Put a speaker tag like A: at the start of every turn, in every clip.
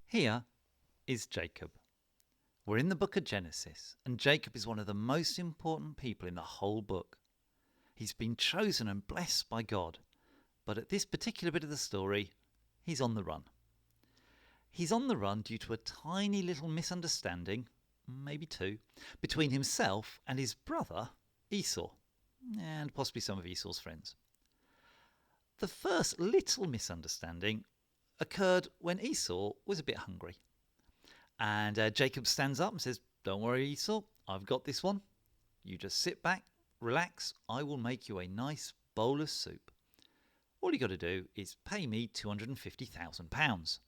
A: Here is Jacob. We're in the book of Genesis, and Jacob is one of the most important people in the whole book. He's been chosen and blessed by God, but at this particular bit of the story, he's on the run. He's on the run due to a tiny little misunderstanding, maybe two, between himself and his brother Esau, and possibly some of Esau's friends. The first little misunderstanding occurred when Esau was a bit hungry. And Jacob stands up and says, "Don't worry, Esau, I've got this one. You just sit back, relax, I will make you a nice bowl of soup. All you got to do is pay me £250,000.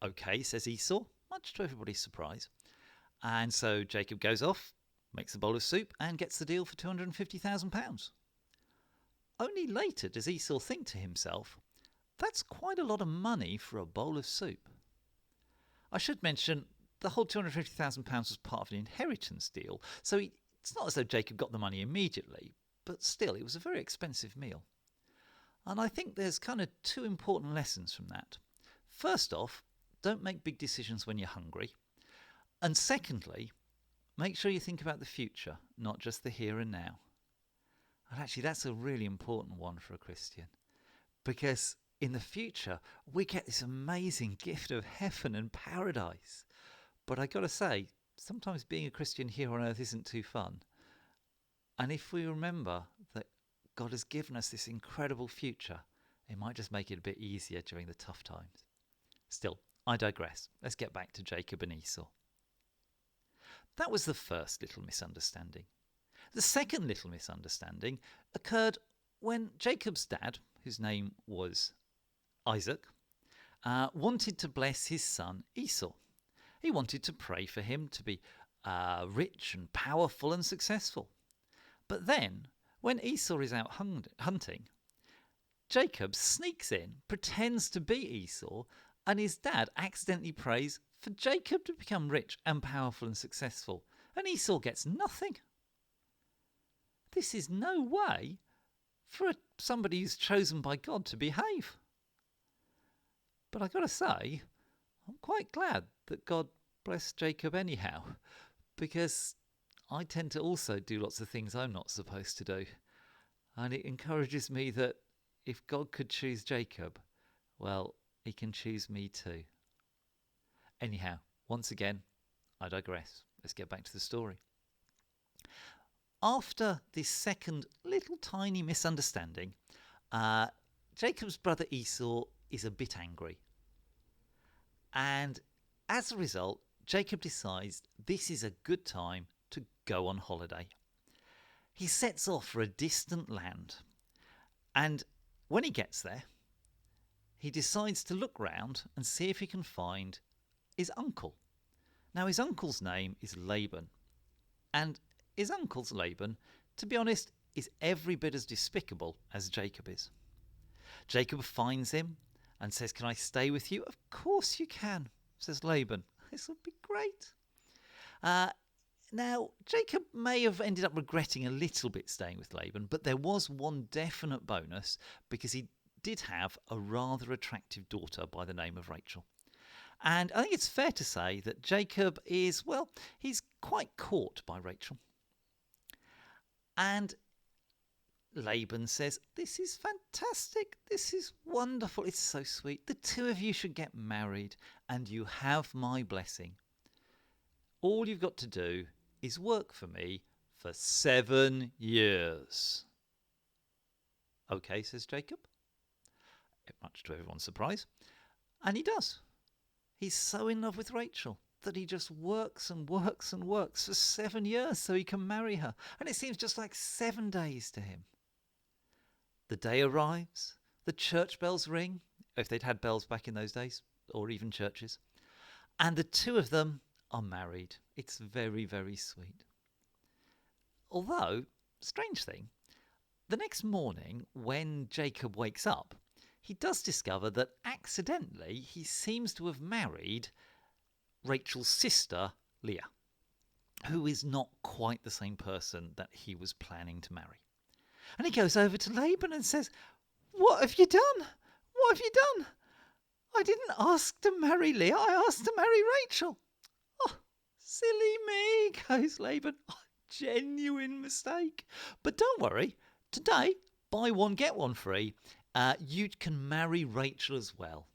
A: Okay, says Esau, much to everybody's surprise. And so Jacob goes off, makes a bowl of soup, and gets the deal for £250,000. Only later does Esau think to himself, that's quite a lot of money for a bowl of soup. I should mention the whole £250,000 was part of an inheritance deal, so it's not as though Jacob got the money immediately, but still it was a very expensive meal. And I think there's kind of two important lessons from that. First off, don't make big decisions when you're hungry. And secondly, make sure you think about the future, not just the here and now. And actually that's a really important one for a Christian, because in the future, we get this amazing gift of heaven and paradise. But I got to say, sometimes being a Christian here on earth isn't too fun. And if we remember that God has given us this incredible future, it might just make it a bit easier during the tough times. Still, I digress. Let's get back to Jacob and Esau. That was the first little misunderstanding. The second little misunderstanding occurred when Jacob's dad, whose name was Isaac, wanted to bless his son Esau. He wanted to pray for him to be rich and powerful and successful. But then, when Esau is out hunting, Jacob sneaks in, pretends to be Esau, and his dad accidentally prays for Jacob to become rich and powerful and successful, and Esau gets nothing. This is no way for somebody who's chosen by God to behave. But I got to say, I'm quite glad that God blessed Jacob anyhow, because I tend to also do lots of things I'm not supposed to do. And it encourages me that if God could choose Jacob, well, he can choose me too. Anyhow, once again, I digress. Let's get back to the story. After this second little tiny misunderstanding, Jacob's brother Esau is a bit angry. And as a result, Jacob decides this is a good time to go on holiday. He sets off for a distant land. And when he gets there, he decides to look round and see if he can find his uncle. Now, his uncle's name is Laban. And his uncle's Laban, to be honest, is every bit as despicable as Jacob is. Jacob finds him and says, "Can I stay with you?" "Of course you can," says Laban. "This will be great." Now, Jacob may have ended up regretting a little bit staying with Laban, but there was one definite bonus, because he did have a rather attractive daughter by the name of Rachel. And I think it's fair to say that Jacob is, well, he's quite caught by Rachel. And Laban says, "This is fantastic. This is wonderful. It's so sweet. The two of you should get married and you have my blessing. All you've got to do is work for me for 7 years. Okay, says Jacob, much to everyone's surprise. And he does. He's so in love with Rachel that he just works and works and works for 7 years so he can marry her. And it seems just like 7 days to him. The day arrives, the church bells ring, if they'd had bells back in those days, or even churches, and the two of them are married. It's very, very sweet. Although, strange thing, the next morning when Jacob wakes up, he does discover that accidentally he seems to have married Rachel's sister, Leah, who is not quite the same person that he was planning to marry. And he goes over to Laban and says, "What have you done? What have you done? I didn't ask to marry Leah, I asked to marry Rachel. Oh, silly me, goes Laban. Oh, genuine mistake. But don't worry, today, buy one, get one free. You can marry Rachel as well.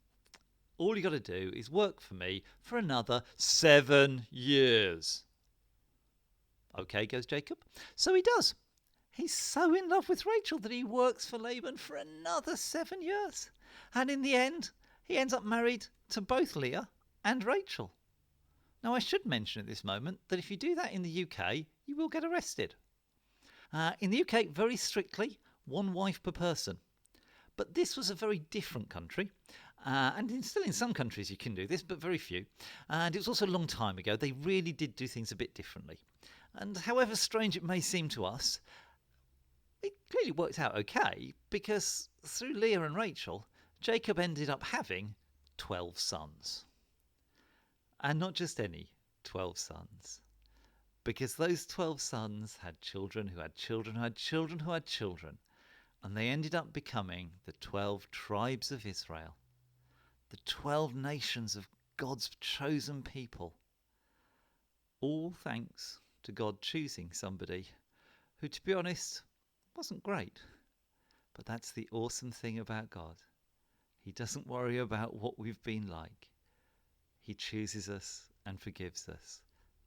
A: All you got to do is work for me for another 7 years. Okay, goes Jacob. So he does. He's so in love with Rachel that he works for Laban for another 7 years. And in the end, he ends up married to both Leah and Rachel. Now, I should mention at this moment that if you do that in the UK, you will get arrested. In the UK, very strictly, one wife per person. But this was a very different country. And still in some countries you can do this, but very few. And it was also a long time ago. They really did do things a bit differently. And however strange it may seem to us, it clearly worked out okay, because through Leah and Rachel, Jacob ended up having 12 sons. And not just any 12 sons, because those 12 sons had children who had children who had children who had children, and they ended up becoming the 12 tribes of Israel, the 12 nations of God's chosen people. All thanks to God choosing somebody who, to be honest, wasn't great. But that's the awesome thing about God. He doesn't worry about what we've been like. He chooses us and forgives us.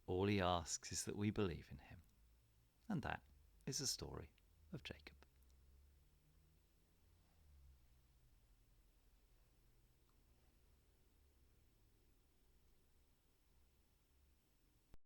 A: All he asks is that we believe in him. And that is the story of Jacob.